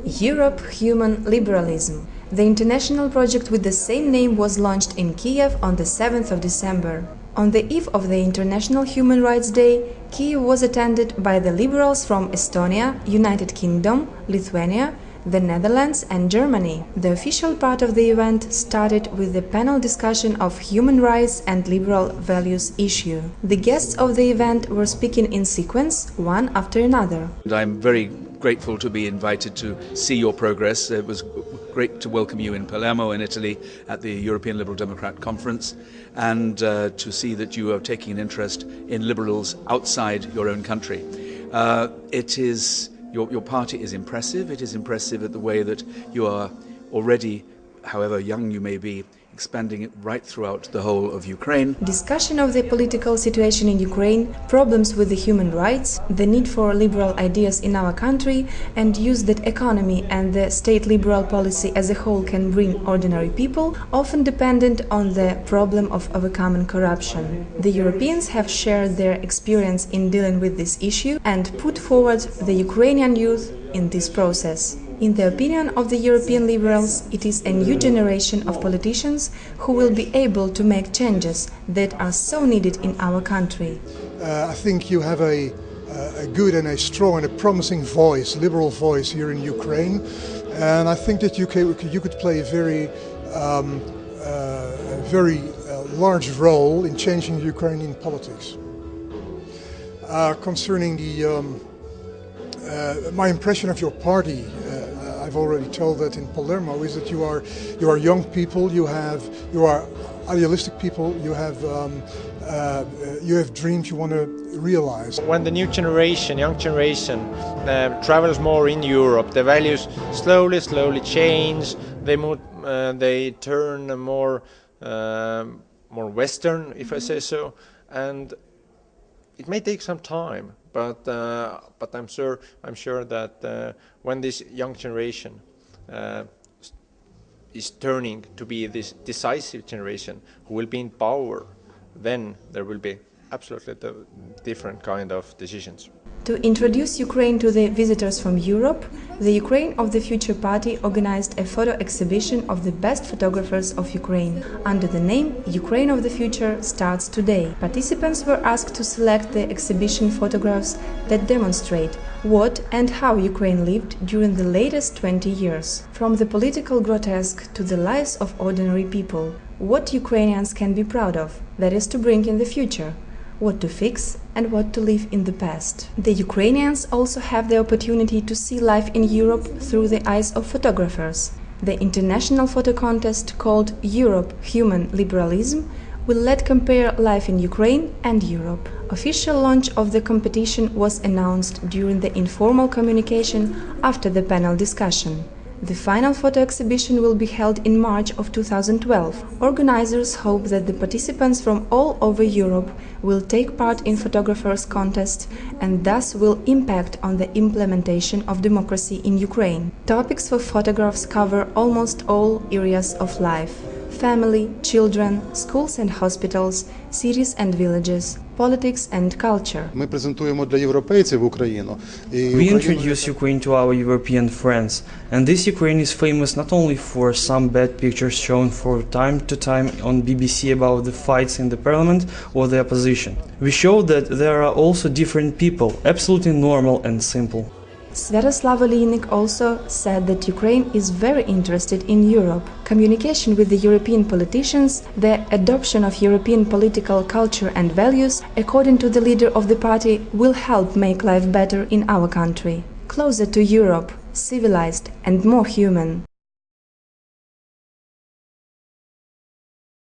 Europe, Human Liberalism. The international project with the same name was launched in Kyiv on the 7th of December. On the eve of the International Human Rights Day, Kyiv was attended by the liberals from Estonia, United Kingdom, Lithuania, the Netherlands and Germany. The official part of the event started with the panel discussion of human rights and liberal values issue. The guests of the event were speaking in sequence, one after another. I'm very grateful to be invited to see your progress. It was great to welcome you in Palermo in Italy at the European Liberal Democrat Conference, and to see that you are taking an interest in liberals outside your own country. Your party is impressive. It is impressive at the way that you are already, however young you may be, expanding it right throughout the whole of Ukraine. Discussion of the political situation in Ukraine, problems with the human rights, the need for liberal ideas in our country, and use that economy and the state liberal policy as a whole can bring ordinary people, often dependent on the problem of overcoming corruption. The Europeans have shared their experience in dealing with this issue and put forward the Ukrainian youth in this process. In the opinion of the European liberals, it is a new generation of politicians who will be able to make changes that are so needed in our country. I think you have a good and a strong and a promising voice, liberal voice here in Ukraine, and I think that you could play a very large role in changing Ukrainian politics. Concerning my impression of your party, I've already told that in Palermo, is that you are young people, you are idealistic people, you have dreams you want to realize. When the young generation travels more in Europe, the values slowly change. They turn more Western, if I say so, and it may take some time. But I'm sure that when this young generation is turning to be this decisive generation who will be in power, then there will be absolutely different kind of decisions. To introduce Ukraine to the visitors from Europe, the Ukraine of the Future Party organized a photo exhibition of the best photographers of Ukraine. Under the name Ukraine of the Future starts today. Participants were asked to select the exhibition photographs that demonstrate what and how Ukraine lived during the latest 20 years. From the political grotesque to the lives of ordinary people. What Ukrainians can be proud of, that is to bring in the future. What to fix and what to leave in the past. The Ukrainians also have the opportunity to see life in Europe through the eyes of photographers. The international photo contest called Europe, Human Liberalism will let compare life in Ukraine and Europe. Official launch of the competition was announced during the informal communication after the panel discussion. The final photo exhibition will be held in March of 2012. Organizers hope that the participants from all over Europe will take part in photographers' contest and thus will impact on the implementation of democracy in Ukraine. Topics for photographs cover almost all areas of life: family, children, schools and hospitals, cities and villages, politics and culture. We introduce Ukraine to our European friends, and this Ukraine is famous not only for some bad pictures shown from time to time on BBC about the fights in the parliament or the opposition. We show that there are also different people, absolutely normal and simple. Sviatoslav Oleinik also said that Ukraine is very interested in Europe. Communication with the European politicians, the adoption of European political culture and values, according to the leader of the party, will help make life better in our country. Closer to Europe, civilized and more human.